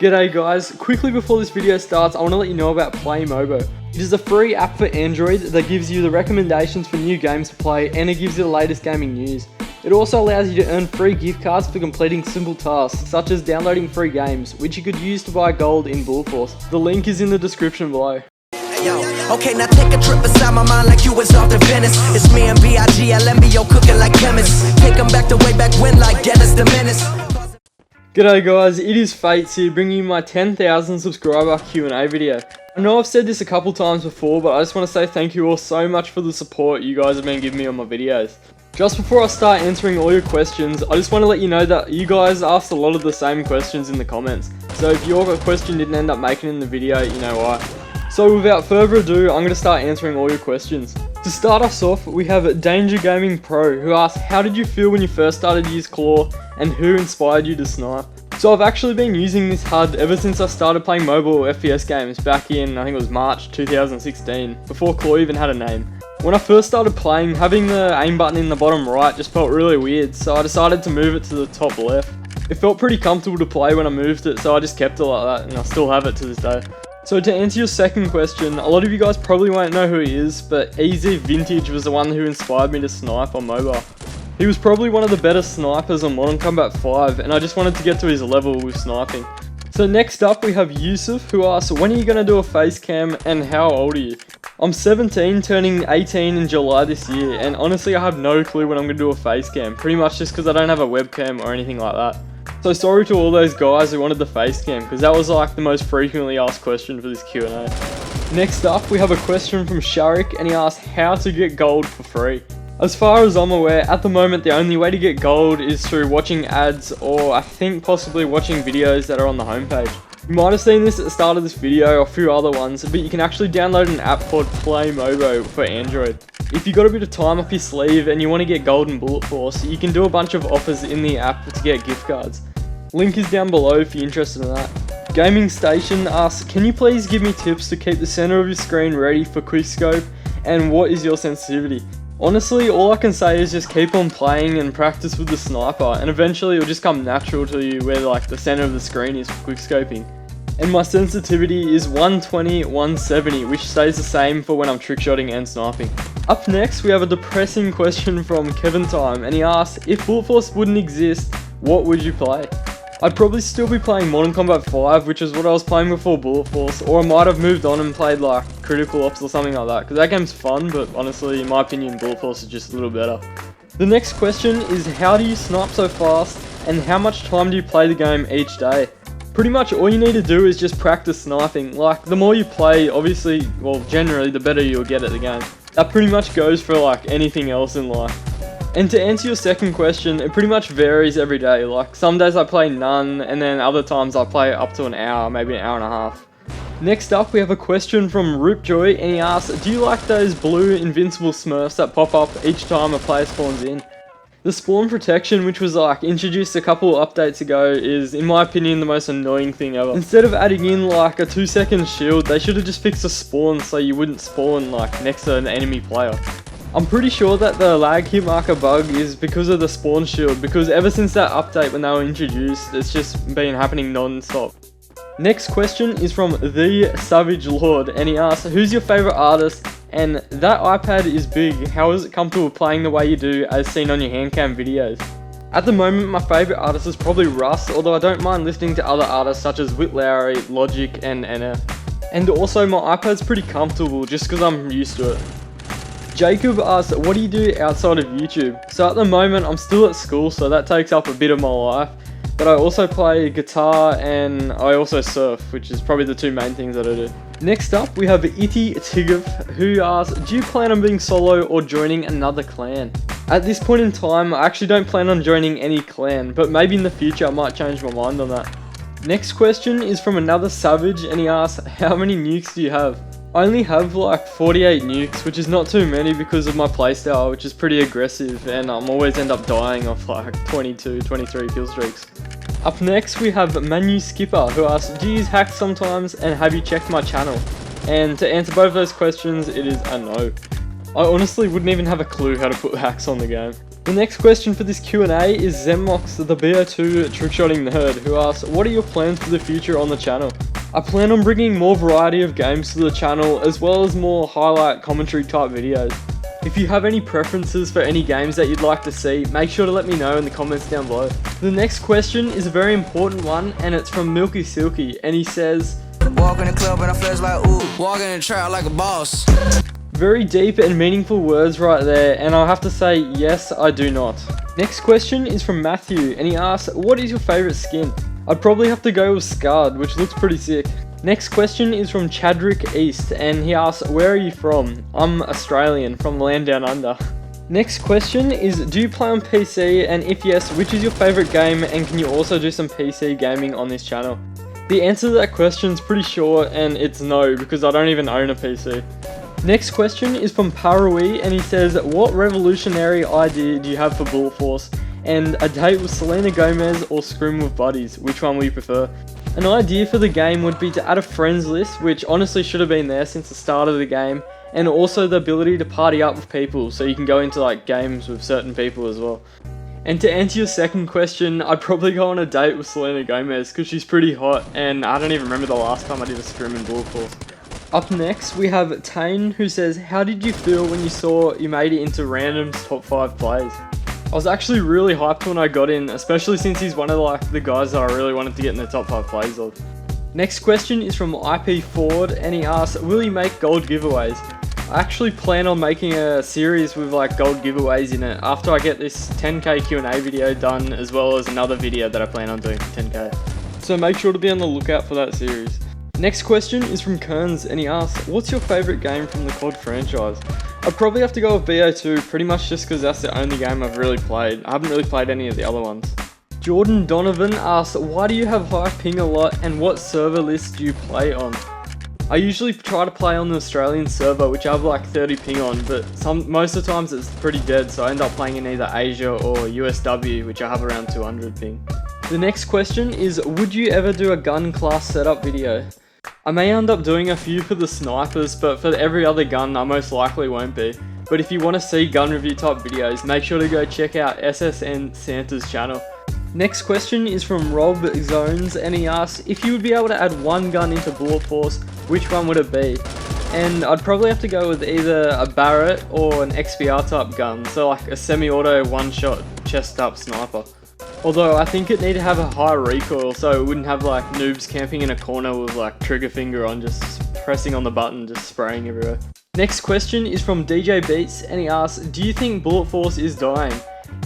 G'day guys, quickly before this video starts I want to let you know about PlayMobo. It is a free app for Android that gives you the recommendations for new games to play and it gives you the latest gaming news. It also allows you to earn free gift cards for completing simple tasks such as downloading free games, which you could use to buy gold in Bullet Force. The link is in the description below. Yo, okay, now take a trip inside my mind like you was off to Venice. It's me and B.I.G. LMBO cooking like chemists. Take them back to way back when like Dennis the Menace. G'day guys, it is Feitz here bringing you my 10,000 subscriber Q&A video. I know I've said this a couple times before, but I just want to say thank you all so much for the support you guys have been giving me on my videos. Just before I start answering all your questions, I just want to let you know that you guys asked a lot of the same questions in the comments. So if your question didn't end up making it in the video, you know why. So without further ado, I'm going to start answering all your questions. To start us off, we have Danger Gaming Pro, who asked, how did you feel when you first started to use Claw, and who inspired you to snipe? So I've actually been using this HUD ever since I started playing mobile FPS games back in, I think it was March 2016, before Claw even had a name. When I first started playing, having the aim button in the bottom right just felt really weird, so I decided to move it to the top left. It felt pretty comfortable to play when I moved it, so I just kept it like that, and I still have it to this day. So to answer your second question, a lot of you guys probably won't know who he is, but Easy Vintage was the one who inspired me to snipe on mobile. He was probably one of the better snipers on Modern Combat 5, and I just wanted to get to his level with sniping. So next up we have Yusuf, who asks, when are you going to do a face cam and how old are you? I'm 17, turning 18 in July this year, and honestly I have no clue when I'm going to do a face cam, pretty much just because I don't have a webcam or anything like that. So sorry to all those guys who wanted the face cam, because that was like the most frequently asked question for this Q&A. Next up we have a question from Sharik, and he asked how to get gold for free. As far as I'm aware, at the moment the only way to get gold is through watching ads or I think possibly watching videos that are on the homepage. You might have seen this at the start of this video or a few other ones, but you can actually download an app called PlayMobo for Android. If you've got a bit of time up your sleeve and you want to get gold in Bullet Force, you can do a bunch of offers in the app to get gift cards. Link is down below if you're interested in that. Gaming Station asks, can you please give me tips to keep the center of your screen ready for quickscope, and what is your sensitivity? Honestly, all I can say is just keep on playing and practice with the sniper, and eventually it'll just come natural to you where like the center of the screen is for quickscoping. And my sensitivity is 120/170, which stays the same for when I'm trickshotting and sniping. Up next we have a depressing question from Kevin Time, and he asks, if Bullet Force wouldn't exist, what would you play? I'd probably still be playing Modern Combat 5, which is what I was playing before Bullet Force, or I might have moved on and played like Critical Ops or something like that, because that game's fun, but honestly, in my opinion, Bullet Force is just a little better. The next question is, how do you snipe so fast, and how much time do you play the game each day? Pretty much all you need to do is just practice sniping. Like, the more you play, obviously, well, generally, the better you'll get at the game. That pretty much goes for like anything else in life. And to answer your second question, it pretty much varies every day. Like, some days I play none, and then other times I play up to an hour, maybe an hour and a half. Next up, we have a question from Ripjoy, and he asks, do you like those blue invincible smurfs that pop up each time a player spawns in? The spawn protection, which was like introduced a couple of updates ago, is in my opinion the most annoying thing ever. Instead of adding in like a 2-second shield, they should have just fixed the spawn so you wouldn't spawn like next to an enemy player. I'm pretty sure that the lag hit marker bug is because of the spawn shield, because ever since that update when they were introduced, it's just been happening non-stop. Next question is from The Savage Lord, and he asks, who's your favourite artist, and that iPad is big, how is it comfortable playing the way you do as seen on your handcam videos? At the moment my favourite artist is probably Russ, although I don't mind listening to other artists such as Whit Lowry, Logic and NF. And also my iPad's pretty comfortable just because I'm used to it. Jacob asks, what do you do outside of YouTube? So at the moment I'm still at school, so that takes up a bit of my life, but I also play guitar and I also surf, which is probably the two main things that I do. Next up we have Itty Tigov, who asks, do you plan on being solo or joining another clan? At this point in time I actually don't plan on joining any clan, but maybe in the future I might change my mind on that. Next question is from another Savage, and he asks, how many nukes do you have? I only have like 48 nukes, which is not too many because of my playstyle, which is pretty aggressive, and I'm always end up dying off like 22, 23 kill streaks. Up next we have Manu Skipper, who asks, do you use hacks sometimes, and have you checked my channel? And to answer both those questions, it is a no. I honestly wouldn't even have a clue how to put hacks on the game. The next question for this Q&A is Zemmox, the BO2 trickshotting nerd, who asks, what are your plans for the future on the channel? I plan on bringing more variety of games to the channel, as well as more highlight commentary type videos. If you have any preferences for any games that you'd like to see, make sure to let me know in the comments down below. The next question is a very important one, and it's from Milky Silky, and he says, walk in the club and I feel like, ooh, walk in the trap like a boss. Very deep and meaningful words right there, and I'll have to say, yes, I do not. Next question is from Matthew, and he asks, what is your favourite skin? I'd probably have to go with Scarred, which looks pretty sick. Next question is from Chadrick East, and he asks, where are you from? I'm Australian, from land down under. Next question is, do you play on PC, and if yes, which is your favourite game, and can you also do some PC gaming on this channel? The answer to that question is pretty short, and it's no, because I don't even own a PC. Next question is from Parui, and he says, what revolutionary idea do you have for Bullet Force? And a date with Selena Gomez or Scrim with Buddies, which one will you prefer? An idea for the game would be to add a friends list, which honestly should have been there since the start of the game, and also the ability to party up with people, so you can go into like games with certain people as well. And to answer your second question, I'd probably go on a date with Selena Gomez, because she's pretty hot, and I don't even remember the last time I did a Scrim in Bullet Force. Up next, we have Tane, who says, how did you feel when you saw you made it into Random's top 5 plays? I was actually really hyped when I got in, especially since he's one of the guys that I really wanted to get in the top 5 plays of. Next question is from IP Ford, and he asks, will you make gold giveaways? I actually plan on making a series with gold giveaways in it after I get this 10k Q&A video done, as well as another video that I plan on doing for 10k. So make sure to be on the lookout for that series. Next question is from Kearns, and he asks, what's your favourite game from the COD franchise? I'd probably have to go with BO2, pretty much just because that's the only game I've really played. I haven't really played any of the other ones. Jordan Donovan asks, why do you have high ping a lot, and what server list do you play on? I usually try to play on the Australian server, which I have 30 ping on, but most of the times it's pretty dead, so I end up playing in either Asia or USW, which I have around 200 ping. The next question is, would you ever do a gun class setup video? I may end up doing a few for the snipers, but for every other gun I most likely won't be. But if you want to see gun review type videos, make sure to go check out SSN Santa's channel. Next question is from Rob Zones, and he asks, if you would be able to add one gun into Bullet Force, which one would it be? And I'd probably have to go with either a Barrett or an XBR type gun, so like a semi-auto one-shot chest up sniper. Although I think it need to have a high recoil, so it wouldn't have noobs camping in a corner with trigger finger on, just pressing on the button, just spraying everywhere. Next question is from DJ Beats, and he asks, do you think Bullet Force is dying?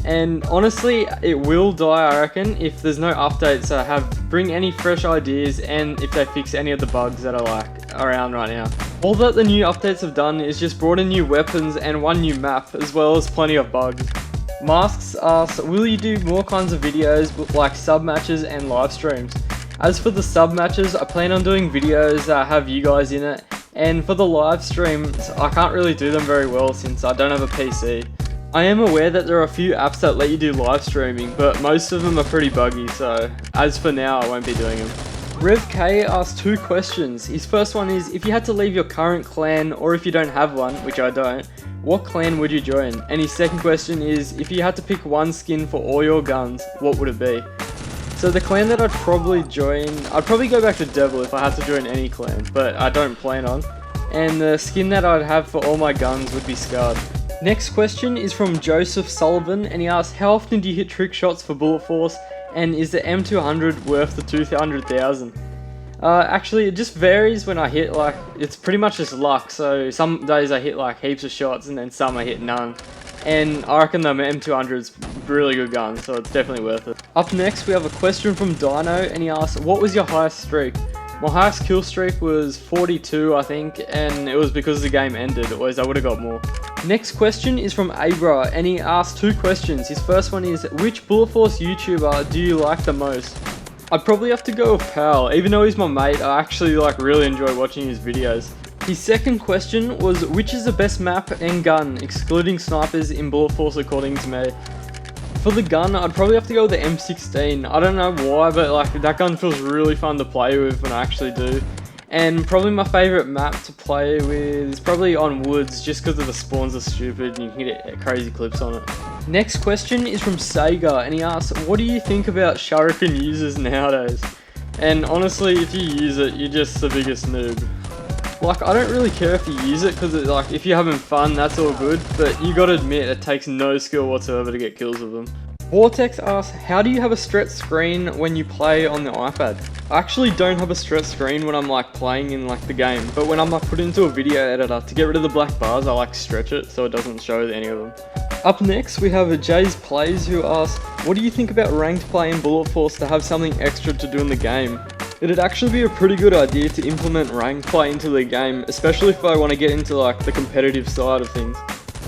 And honestly, it will die, I reckon, if there's no updates that bring any fresh ideas, and if they fix any of the bugs that are around right now. All that the new updates have done is just brought in new weapons and one new map, as well as plenty of bugs. Masks asks, will you do more kinds of videos like sub matches and live streams? As for the sub matches, I plan on doing videos that have you guys in it, and for the live streams, I can't really do them very well since I don't have a PC. I am aware that there are a few apps that let you do live streaming, but most of them are pretty buggy, so as for now, I won't be doing them. Rev K asks 2 questions. His first one is, if you had to leave your current clan, or if you don't have one, which I don't, what clan would you join? And his second question is, if you had to pick one skin for all your guns, what would it be? So the clan that I'd probably join, I'd probably go back to DevL if I had to join any clan, but I don't plan on. And the skin that I'd have for all my guns would be Scarred. Next question is from Joseph Sullivan, and he asks, how often do you hit trick shots for Bullet Force, and is the M200 worth the 200,000? Actually, it just varies when I hit, it's pretty much just luck, so some days I hit heaps of shots, and then some I hit none. And I reckon the M200's a really good gun, so it's definitely worth it. Up next, we have a question from Dino, and he asks, what was your highest streak? My highest kill streak was 42, I think, and it was because the game ended, otherwise I would have got more. Next question is from Abra, and he asks 2 questions. His first one is, which Bullet Force YouTuber do you like the most? I'd probably have to go with Pal. Even though he's my mate, I actually really enjoy watching his videos. His second question was, which is the best map and gun, excluding snipers, in Bullet Force according to me? For the gun, I'd probably have to go with the M16. I don't know why, but that gun feels really fun to play with when I actually do. And probably my favourite map to play with is probably on Woods, just because of the spawns are stupid and you can get crazy clips on it. Next question is from Sega, and he asks, what do you think about Shuriken users nowadays? And honestly, if you use it, you're just the biggest noob. Like, I don't really care if you use it, because like, if you're having fun, that's all good, but you gotta admit, it takes no skill whatsoever to get kills with them. Vortex asks, how do you have a stretched screen when you play on the iPad? I actually don't have a stretched screen when I'm like playing in like the game, but when I'm like put into a video editor, to get rid of the black bars, I like stretch it so it doesn't show any of them. Up next, we have Jay's Plays, who asks, what do you think about ranked play in Bullet Force to have something extra to do in the game? It'd actually be a pretty good idea to implement ranked play into the game, especially if I want to get into like the competitive side of things.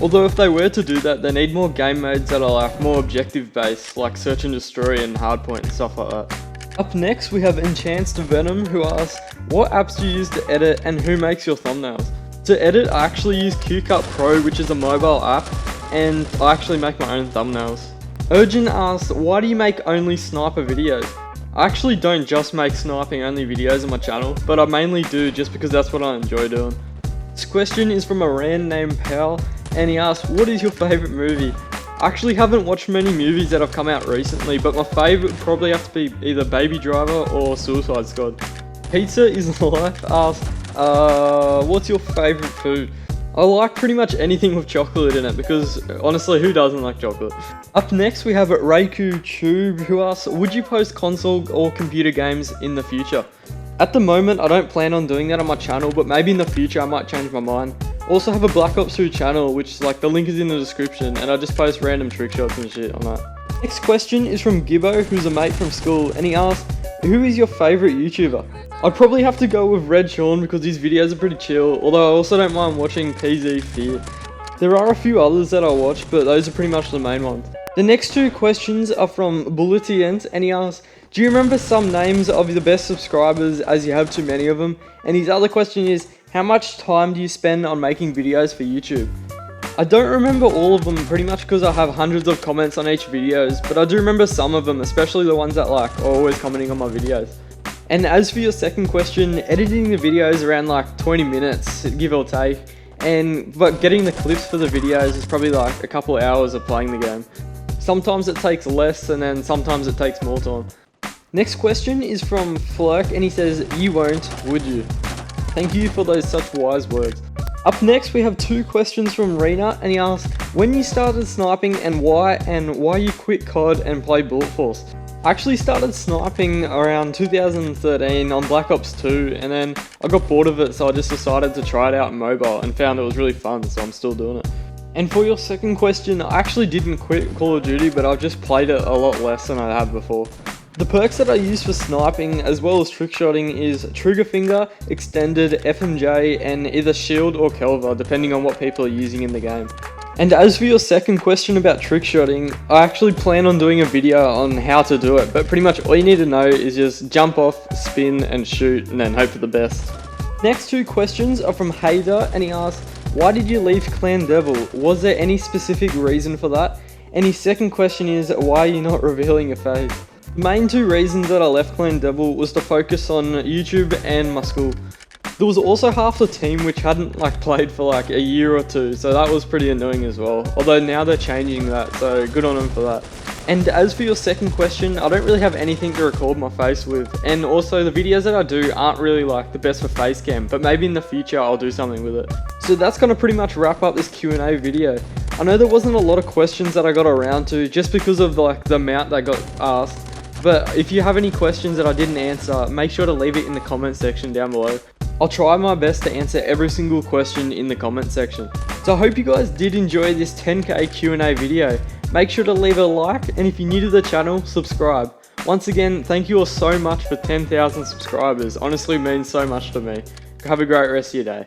Although if they were to do that, they need more game modes that are like more objective based, like Search and Destroy and Hardpoint and stuff like that. Up next, we have Enchanced Venom, who asks, what apps do you use to edit and who makes your thumbnails? To edit, I actually use QCut Pro, which is a mobile app, and I actually make my own thumbnails. Urgent asks, why do you make only sniper videos? I actually don't just make sniping only videos on my channel, but I mainly do just because that's what I enjoy doing. This question is from a rand named Pal, and he asks, what is your favourite movie? I actually haven't watched many movies that have come out recently, but my favourite would probably have to be either Baby Driver or Suicide Squad. Pizza is Life asks, what's your favourite food? I like pretty much anything with chocolate in it, because honestly, who doesn't like chocolate? Up next, we have Reiku Tube, who asks, would you post console or computer games in the future? At the moment, I don't plan on doing that on my channel, but maybe in the future I might change my mind. Also have a Black Ops 2 channel, which like the link is in the description, and I just post random trick shots and shit on that. Next question is from Gibbo, who's a mate from school, and he asks, who is your favourite YouTuber? I'd probably have to go with Red Sean because his videos are pretty chill, although I also don't mind watching PZ Fear. There are a few others that I watch, but those are pretty much the main ones. The next two questions are from Bulletient, and he asks, do you remember some names of the best subscribers as you have too many of them? And his other question is, how much time do you spend on making videos for YouTube? I don't remember all of them pretty much because I have hundreds of comments on each videos, but I do remember some of them, especially the ones that like are always commenting on my videos. And as for your second question, editing the videos around like 20 minutes, give or take, but getting the clips for the videos is probably like a couple hours of playing the game. Sometimes it takes less and then sometimes it takes more time. Next question is from Flirk, and he says, you won't, would you? Thank you for those such wise words. Up next, we have two questions from Rena, and he asks, when you started sniping and why you quit COD and play Bullet Force? I actually started sniping around 2013 on Black Ops 2, and then I got bored of it, so I just decided to try it out in mobile and found it was really fun, so I'm still doing it. And for your second question, I actually didn't quit Call of Duty, but I've just played it a lot less than I have before. The perks that I use for sniping as well as trickshotting is Trigger Finger, Extended, FMJ, and either Shield or Kelva, depending on what people are using in the game. And as for your second question about trickshotting, I actually plan on doing a video on how to do it, but pretty much all you need to know is just jump off, spin, and shoot, and then hope for the best. Next two questions are from Hader, and he asks, why did you leave Clan Devil? Was there any specific reason for that? And his second question is, why are you not revealing your face? The main two reasons that I left Clan Devil was to focus on YouTube and my school. There was also half the team which hadn't like played for like a year or two, so that was pretty annoying as well. Although now they're changing that, so good on them for that. And as for your second question, I don't really have anything to record my face with, and also the videos that I do aren't really like the best for face cam, but maybe in the future I'll do something with it. So that's gonna pretty much wrap up this Q&A video. I know there wasn't a lot of questions that I got around to just because of like the amount that got asked, but if you have any questions that I didn't answer, make sure to leave it in the comment section down below. I'll try my best to answer every single question in the comment section. So I hope you guys did enjoy this 10k Q&A video. Make sure to leave a like, and if you're new to the channel, subscribe. Once again, thank you all so much for 10,000 subscribers. Honestly means so much to me. Have a great rest of your day.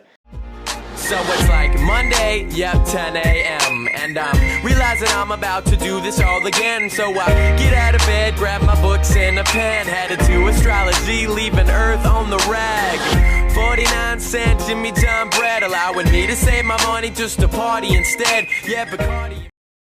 So it's like Monday, yep, 10 a.m. And I'm realizing I'm about to do this all again. So I get out of bed, grab my books and a pen, headed to astrology, leaving Earth on the rag. 49 cent Jimmy John bread, allowing me to save my money just to party instead. Yeah, Bacardi.